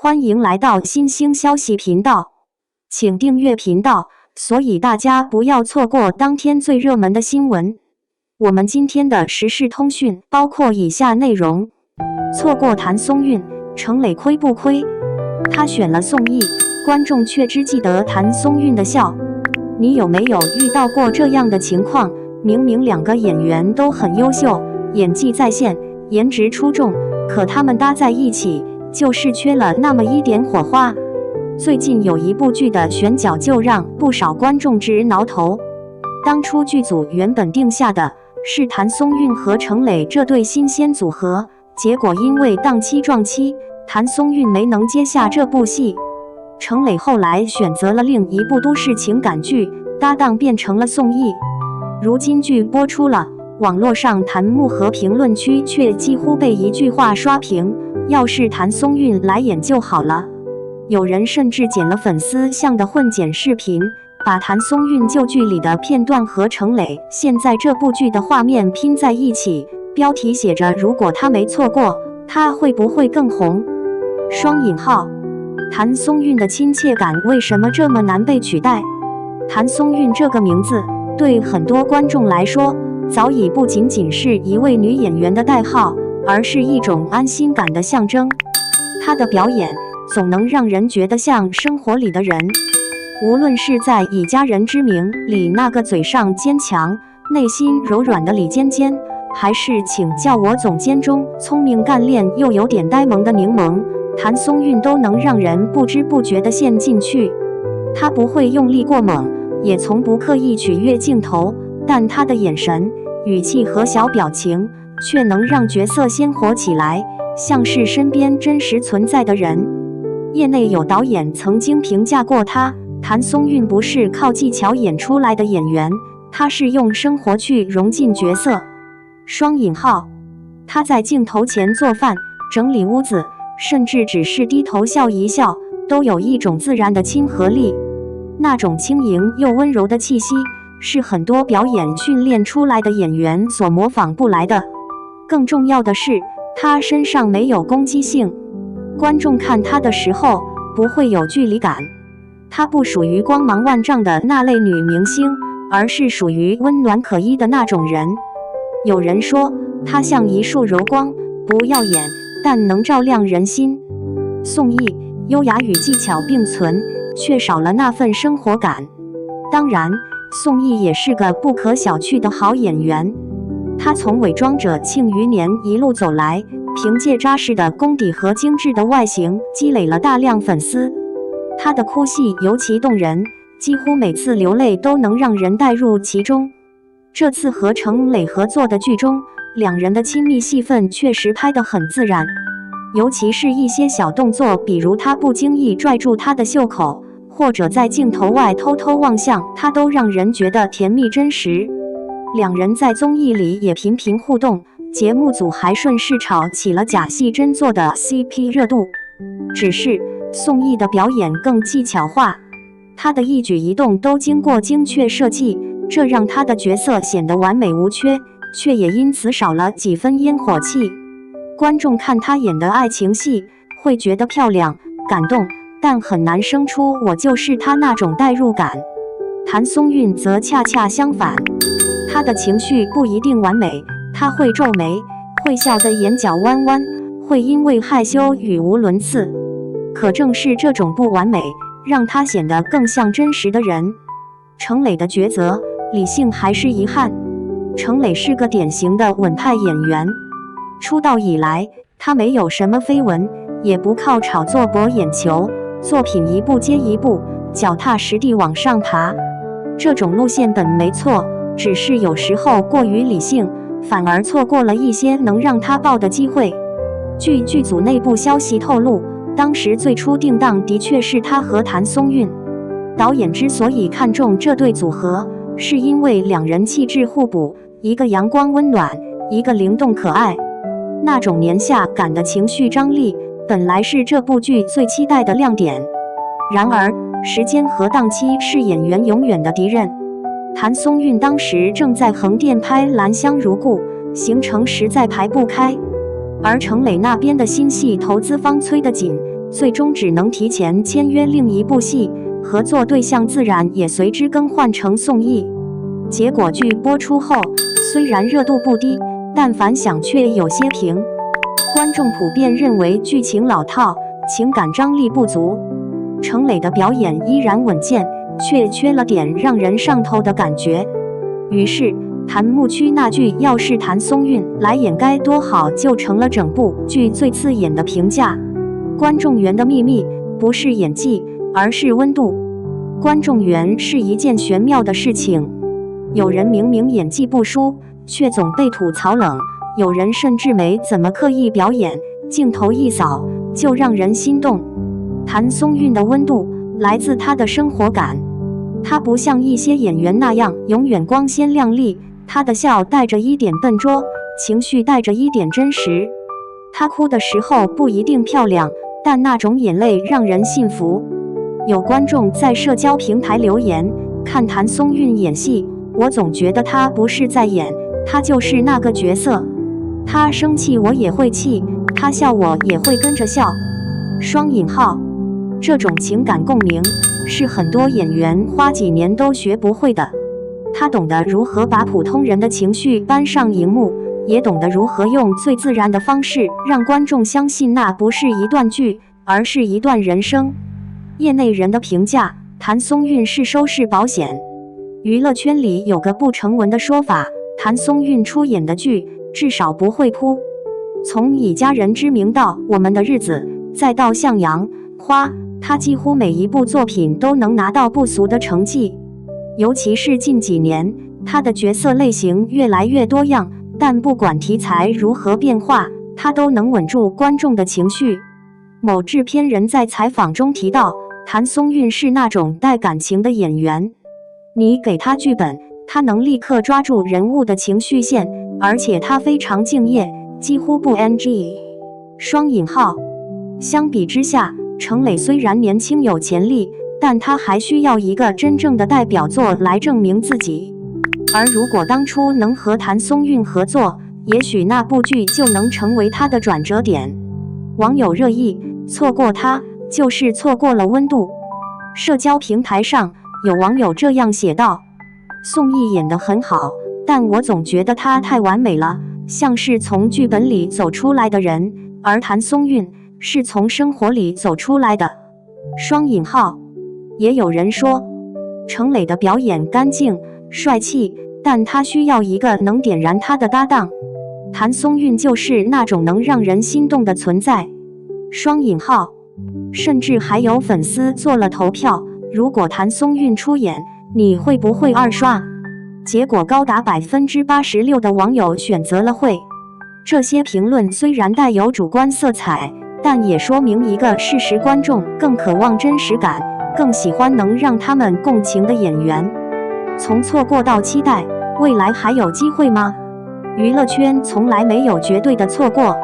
欢迎来到新兴消息频道，请订阅频道，所以大家不要错过当天最热门的新闻。我们今天的时事通讯包括以下内容：错过谭松韵，程磊亏不亏？他选了宋轶，观众却只记得谭松韵的笑。你有没有遇到过这样的情况？明明两个演员都很优秀，演技在线，颜值出众，可他们搭在一起就是缺了那么一点火花。最近有一部剧的选角就让不少观众直挠头。当初剧组原本定下的是谭松韵和程磊这对新鲜组合，结果因为档期撞期，谭松韵没能接下这部戏。程磊后来选择了另一部都市情感剧，搭档变成了宋轶。如今剧播出了，网络上弹幕和评论区却几乎被一句话刷屏：要是谭松韵来演就好了。有人甚至剪了粉丝像的混剪视频，把谭松韵旧剧里的片段和程磊现在这部剧的画面拼在一起，标题写着如果他没错过，他会不会更红？双引号。谭松韵的亲切感为什么这么难被取代？谭松韵这个名字对很多观众来说，早已不仅仅是一位女演员的代号，而是一种安心感的象征。她的表演总能让人觉得像生活里的人，无论是在《以家人之名》里那个嘴上坚强、内心柔软的李尖尖，还是请叫我总监中聪明干练又有点呆萌的柠檬，谭松韵都能让人不知不觉地陷进去。她不会用力过猛，也从不刻意取悦镜头，但她的眼神、语气和小表情却能让角色鲜活起来，像是身边真实存在的人。业内有导演曾经评价过她，谭松韵不是靠技巧演出来的演员，她是用生活去融进角色。双引号。她在镜头前做饭、整理屋子，甚至只是低头笑一笑，都有一种自然的亲和力。那种轻盈又温柔的气息，是很多表演训练出来的演员所模仿不来的。更重要的是，她身上没有攻击性，观众看她的时候不会有距离感。她不属于光芒万丈的那类女明星，而是属于温暖可依的那种人。有人说她像一束柔光，不耀眼，但能照亮人心。宋轶优雅与技巧并存，却少了那份生活感。当然，宋轶也是个不可小觑的好演员。她从伪装者庆余年一路走来，凭借扎实的功底和精致的外形，积累了大量粉丝。她的哭戏尤其动人，几乎每次流泪都能让人带入其中。这次和程磊合作的剧中，两人的亲密戏份确实拍得很自然，尤其是一些小动作，比如他不经意拽住她的袖口，或者在镜头外偷偷望向她，都让人觉得甜蜜真实。两人在综艺里也频频互动，节目组还顺势炒起了假戏真做的 CP 热度。只是宋轶的表演更技巧化，她的一举一动都经过精确设计，这让她的角色显得完美无缺，却也因此少了几分烟火气。观众看她演的爱情戏会觉得漂亮、感动，但很难生出我就是她那种代入感。谭松韵则恰恰相反，她的情绪不一定完美，她会皱眉，会笑得眼角弯弯，会因为害羞语无伦次。可正是这种不完美，让她显得更像真实的人。程磊的抉择，理性还是遗憾？程磊是个典型的稳派演员，出道以来，他没有什么绯闻，也不靠炒作博眼球，作品一部接一部，脚踏实地往上爬。这种路线本没错，只是有时候过于理性，反而错过了一些能让他爆的机会。据剧组内部消息透露，当时最初定档的确是他和谭松韵。导演之所以看中这对组合，是因为两人气质互补，一个阳光温暖，一个灵动可爱。那种年下感的情绪张力，本来是这部剧最期待的亮点。然而，时间和档期是演员永远的敌人。谭松韵当时正在横店拍《兰香如故》，行程实在排不开。而程磊那边的新戏投资方催得紧，最终只能提前签约另一部戏，合作对象自然也随之更换成宋轶。结果剧播出后，虽然热度不低，但反响却有些平，观众普遍认为剧情老套，情感张力不足。程磊的表演依然稳健，却缺了点让人上头的感觉。于是弹幕区那句要是谭松韵来演该多好就成了整部剧最刺眼的评价。观众缘的秘密不是演技，而是温度。观众缘是一件玄妙的事情，有人明明演技不输，却总被吐槽冷；有人甚至没怎么刻意表演，镜头一扫就让人心动。谭松韵的温度来自她的生活感，她不像一些演员那样永远光鲜亮丽，她的笑带着一点笨拙，情绪带着一点真实。她哭的时候不一定漂亮，但那种眼泪让人信服。有观众在社交平台留言，看谭松韵演戏，我总觉得她不是在演，她就是那个角色。她生气我也会气，她笑我也会跟着笑。双引号，这种情感共鸣是很多演员花几年都学不会的。他懂得如何把普通人的情绪搬上荧幕，也懂得如何用最自然的方式让观众相信那不是一段剧，而是一段人生。业内人的评价，谭松韵是收视保险。娱乐圈里有个不成文的说法，谭松韵出演的剧至少不会扑。从以家人之名到我们的日子，再到向阳花，她几乎每一部作品都能拿到不俗的成绩。尤其是近几年，她的角色类型越来越多样，但不管题材如何变化，她都能稳住观众的情绪。某制片人在采访中提到，谭松韵是那种带感情的演员，你给她剧本，她能立刻抓住人物的情绪线，而且她非常敬业，几乎不 NG。双引号。相比之下，程磊虽然年轻有潜力，但他还需要一个真正的代表作来证明自己。而如果当初能和谭松韵合作，也许那部剧就能成为他的转折点。网友热议，错过他就是错过了温度。社交平台上有网友这样写道：宋轶演得很好，但我总觉得她太完美了，像是从剧本里走出来的人，而谭松韵是从生活里走出来的。双引号。也有人说，程磊的表演干净帅气，但他需要一个能点燃他的搭档。谭松韵就是那种能让人心动的存在。双引号。甚至还有粉丝做了投票，如果谭松韵出演，你会不会二刷？结果高达86%的网友选择了会。这些评论虽然带有主观色彩，但也说明一个事实：观众更渴望真实感，更喜欢能让他们共情的演员。从错过到期待，未来还有机会吗？娱乐圈从来没有绝对的错过，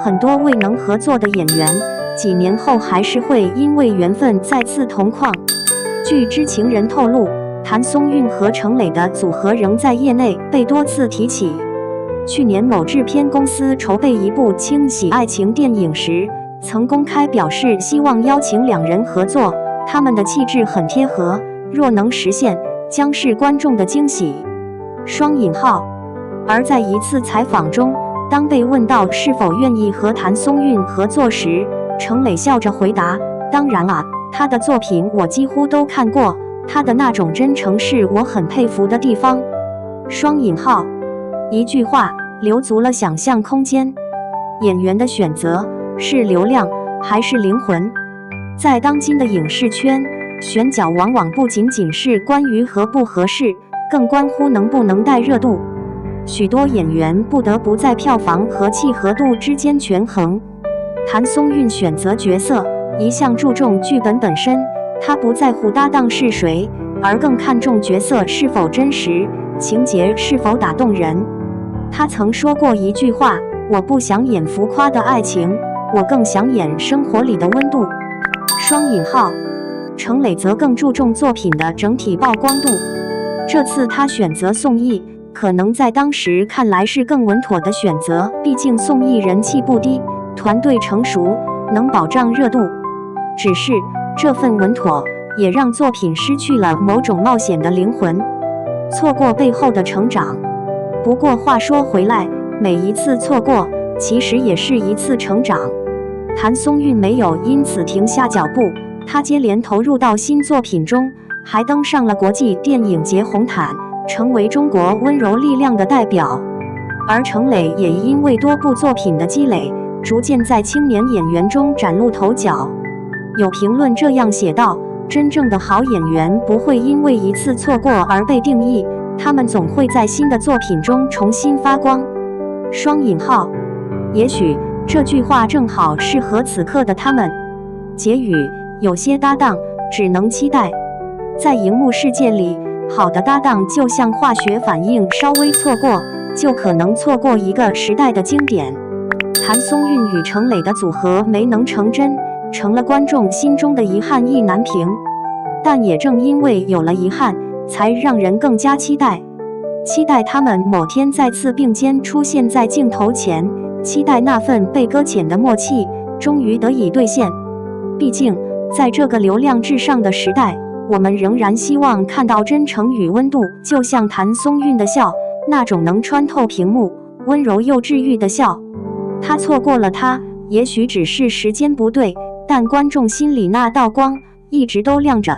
很多未能合作的演员，几年后还是会因为缘分再次同框。据知情人透露，谭松韵和程磊的组合仍在业内被多次提起。去年某制片公司筹备一部轻喜爱情电影时，曾公开表示希望邀请两人合作，他们的气质很贴合，若能实现，将是观众的惊喜。双引号。而在一次采访中，当被问到是否愿意和谭松韵合作时，程磊笑着回答：当然啊，他的作品我几乎都看过，他的那种真诚是我很佩服的地方。双引号。一句话，留足了想象空间。演员的选择是流量还是灵魂？在当今的影视圈，选角往往不仅仅是关于合不合适，更关乎能不能带热度。许多演员不得不在票房和契合度之间权衡。谭松韵选择角色一向注重剧本本身，她不在乎搭档是谁，而更看重角色是否真实，情节是否打动人。她曾说过一句话：我不想演浮夸的爱情，我更想演生活里的温度。双引号。程磊则更注重作品的整体曝光度。这次他选择宋轶，可能在当时看来是更稳妥的选择，毕竟宋轶人气不低，团队成熟，能保障热度。只是这份稳妥也让作品失去了某种冒险的灵魂，错过背后的成长。不过话说回来，每一次错过其实也是一次成长。谭松韵没有因此停下脚步，她接连投入到新作品中，还登上了国际电影节红毯，成为中国温柔力量的代表。而程磊也因为多部作品的积累，逐渐在青年演员中崭露头角。有评论这样写道：真正的好演员不会因为一次错过而被定义，他们总会在新的作品中重新发光。双引号，也许这句话正好适合此刻的他们。结语：有些搭档只能期待。在荧幕世界里，好的搭档就像化学反应，稍微错过就可能错过一个时代的经典。谭松韵与程磊的组合没能成真，成了观众心中的遗憾，意难平。但也正因为有了遗憾，才让人更加期待他们某天再次并肩出现在镜头前，期待那份被搁浅的默契终于得以兑现。毕竟在这个流量至上的时代，我们仍然希望看到真诚与温度，就像谭松韵的笑，那种能穿透屏幕、温柔又治愈的笑。他错过了它，也许只是时间不对，但观众心里那道光一直都亮着。